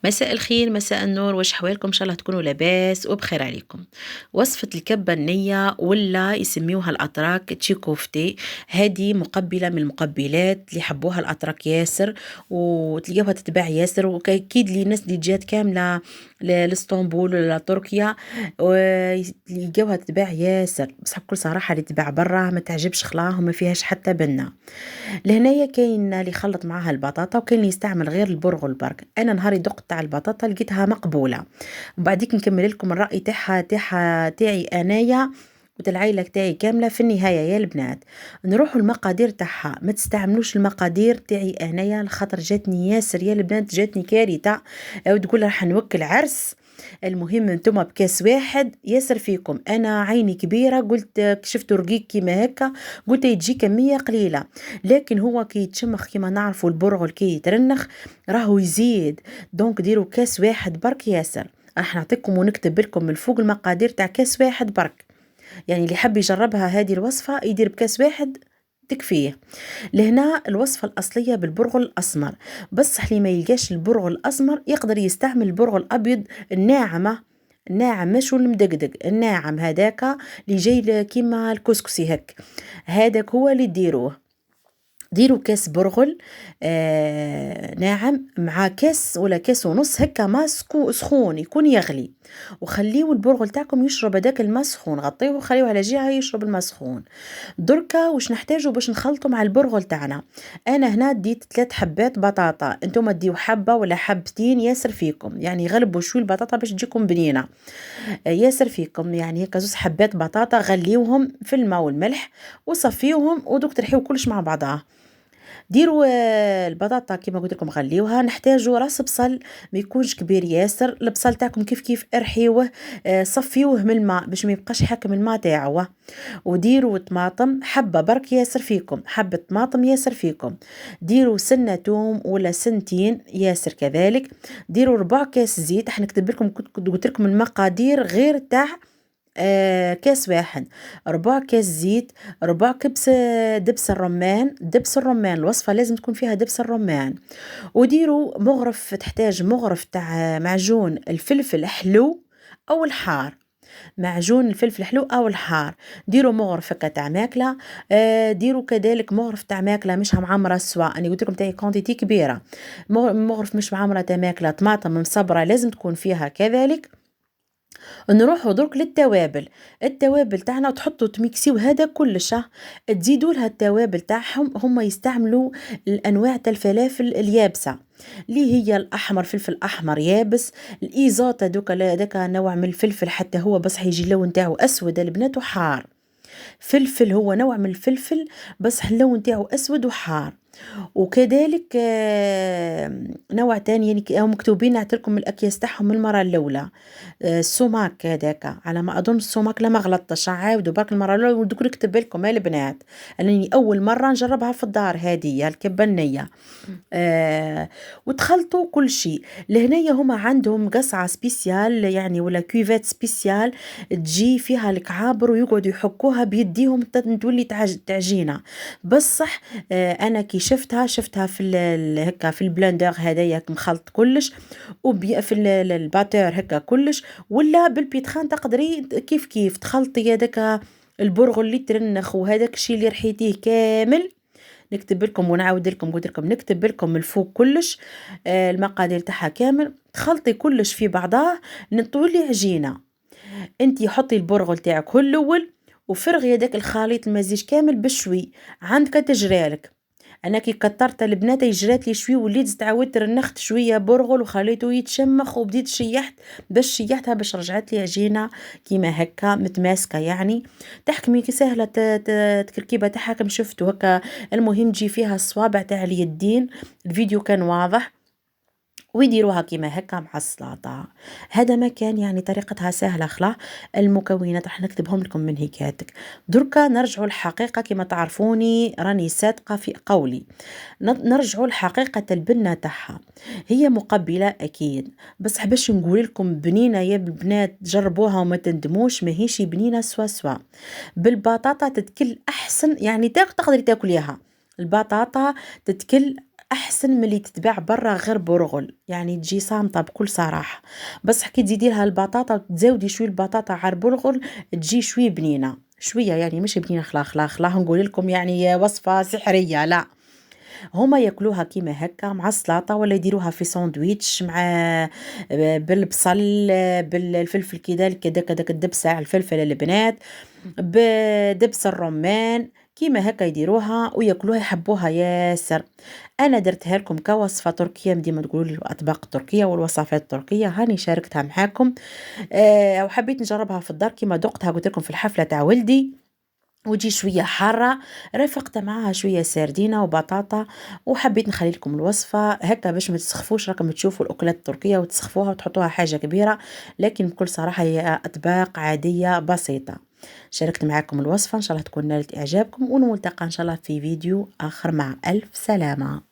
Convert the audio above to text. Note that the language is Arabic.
مساء الخير، مساء النور، واش حوالكم؟ ان شاء الله تكونوا لاباس وبخير عليكم. وصفة الكبة النية ولا يسميوها الأتراك تشيكوفتي، هذه مقبلة من المقبلات اللي حبوها الأتراك ياسر، وتلقاوها تتباع ياسر، وأكيد لي الناس اللي جات كاملة لاسطنبول ولا تركيا ويلقاوها تتباع ياسر، بصح بكل صراحة اللي تتباع برا ما تعجبش خلاها وما فيهاش حتى بنة. لهنايا كاين اللي يخلط معاها البطاطا وكاين اللي يستعمل غير البرغل برك. انا نهاري دقت تاع البطاطا لقيتها مقبوله، وبعديك نكمل لكم الراي تاعي انايا وتالعيله تاعي كامله في النهايه يا البنات. نروحوا المقادير تاعها، ما تستعملوش المقادير تاعي انايا لخاطر جاتني ياسر يا البنات، جاتني كارثه او تقول راح نوكل عرس. المهم انتم بكاس واحد ياسر فيكم، انا عيني كبيره قلت شفتوا رقيق كيما هكا، قلت يجي كميه قليله، لكن هو كي يتشمخ كيما نعرفوا البرغل كي يترنخ راهو يزيد. دونك ديروا كاس واحد برك ياسر. راح نعطيكم ونكتب لكم من فوق المقادير تاع كاس واحد برك، يعني اللي حب يجربها هذه الوصفه يدير بكاس واحد تكفيه. لهنا الوصفة الأصلية بالبرغل الأسمر، بصح اللي ما يلقاش البرغل الأسمر يقدر يستعمل البرغل الأبيض الناعمة، الناعم مش المدقدق، الناعم هذاك اللي جاي كيما الكسكسي هك، هذاك هو اللي ديروه. ديروا كاس برغل ناعم مع كاس ولا كاس ونص هكا ما سخون يكون يغلي، وخليوا البرغل تاعكم يشرب هذاك الماء سخون، غطيوه وخليوه على جهه يشرب الماء سخون. دركا واش نحتاجو باش نخلطوا مع البرغل تاعنا؟ انا هنا ديت 3 حبات بطاطا، انتم ديو حبه ولا حبتين ياسر فيكم، يعني غلبوا شوي البطاطا باش تجيكم بنينه. ياسر فيكم يعني هكا 2 حبات بطاطا، غليوهم في الماء والملح وصفيوهم ودوك ترحيو كلش مع بعضها. ديروا البطاطا كيما قلت لكم غليوها. نحتاجوا راس بصل ما يكونش كبير ياسر، البصل تاعكم كيف كيف ارحيوه، صفيوه من الماء باش ما يبقاش حاكم الماء تاعو. وديروا طماطم حبه برك ياسر فيكم، حبه طماطم ياسر فيكم. ديروا سنه توم ولا سنتين ياسر كذلك. ديروا 4 كاس زيت، حنكتب لكم كنت قلت لكم المقادير غير تاع كاس واحد. 4 كاس زيت، 4 كبس دبس الرمان، دبس الرمان الوصفة لازم تكون فيها دبس الرمان. وديروا مغرف، تحتاج مغرف تاع معجون الفلفل الحلو او الحار، معجون الفلفل الحلو او الحار. ديروا مغرف هكا تاع ماكله. ديروا كذلك مغرف تاع ماكله مش معمره سوا، انا قلت لكم تاعي كونتيتي كبيره. مغرف مش معمره تاع ماكله طماطم مصبره لازم تكون فيها كذلك. نروحوا درك للتوابل، التوابل تاعنا تحطوا تميكسيو هذا كلش، تزيدوا لها التوابل تاعهم. هما يستعملوا الانواع تاع الفلافل اليابسه اللي هي الاحمر، فلفل احمر يابس، الايزوتا دوكا نوع من الفلفل حتى هو بصح يجي اللون تاعو اسود البنات وحار. فلفل هو نوع من الفلفل بصح اللون تاعو اسود وحار. وكذلك نوع تاني يعني هم مكتوبين نعطيلكم الأكياس تاعهم من المرة الأولى. السماك هذاك على ما أظن، السماك لا ما غلطتش، عاودوا برك المرة الأولى ودوك نكتب لكم البنات، أنني أول مرة نجربها في الدار هذه الكبة النية. وتخلطوا كل شيء. لهنايا هما عندهم قصعة سبيسيال يعني ولا كيفات سبيسيال تجي فيها الكعابر ويقعدوا يحكوها بيديهم تولي تعجينة. بصح انا كي شفتها في هكا في البلندر هذايا مخلط كلش، في الباتور هكا كلش، ولا بالبيتخان تقدري كيف كيف تخلطي هذاك البرغل اللي ترنخ وهذاك الشيء اللي رحيتيه كامل. نكتب لكم ونعاود لكم، قلت لكم نكتب لكم من الفوق كلش المقادير تاعها كامل. تخلطي كلش في بعضاه نطولي عجينه. انتي حطي البرغل تاعك هو الاول وفرغي هذاك الخليط المزيج كامل بشوي، عندك تجرالك. انا كي كترت البنات جرات لي شوي وليت تعاودت رنخت شويه برغل وخليته يتشمخ وبديت شيحت، باش شيحتها باش رجعت لي عجينه كيما هكا متماسكه يعني. تحكمي كي سهله التركيبه تاعها كم شفتوا هكا. المهم تجي فيها الصوابع تاع اليدين، الفيديو كان واضح. ويديروها كيما هكا مع السلطة. هذا ما كان يعني طريقتها سهلة خلا. المكونات راح نكتبهم لكم من هيكاتك. دركا نرجعوا الحقيقة كما تعرفوني راني صادقة في قولي. نرجعوا الحقيقة البنة تاعها، هي مقبلة أكيد، بس باش نقول لكم بنينة يا البنات جربوها وما تندموش، ماهيش بنينة سوا سوا. بالبطاطا تتكل أحسن، يعني تقدري تاكليها البطاطا تتكل أحسن من اللي تتباع برا غير برغل، يعني تجي صامتة بكل صراحة، بصح كي تزيدي لها البطاطا وتزاودي شوية البطاطا على البرغل تجي شوية بنينة، شوية يعني مش بنينة خلا خلا خلا نقول لكم يعني وصفة سحرية لا. هما ياكلوها كيما هكا مع السلاطة ولا يديروها في ساندويتش مع بالبصل، بالفلفل كذلك هذاك الدبسة الفلفل البنات، بدبس الرمان، كيما هكا يديروها وياكلوها يحبوها ياسر. انا درتها لكم كوصفه تركيه، ديما تقولوا لي الاطباق التركيه والوصفات التركيه، هاني شاركتها معاكم. وحبيت نجربها في الدار كيما دقتها قلت لكم في الحفله تاع ولدي، وتجي شوية حارة، رافقت معاها شوية سردينة وبطاطا، وحبيت نخلي لكم الوصفة هكا باش ما تسخفوش راكم تشوفوا الأكلات التركية وتسخفوها وتحطوها حاجة كبيرة، لكن بكل صراحة هي أطباق عادية بسيطة. شاركت معاكم الوصفة إن شاء الله تكون نالت إعجابكم، ونلتقى إن شاء الله في فيديو آخر، مع ألف سلامة.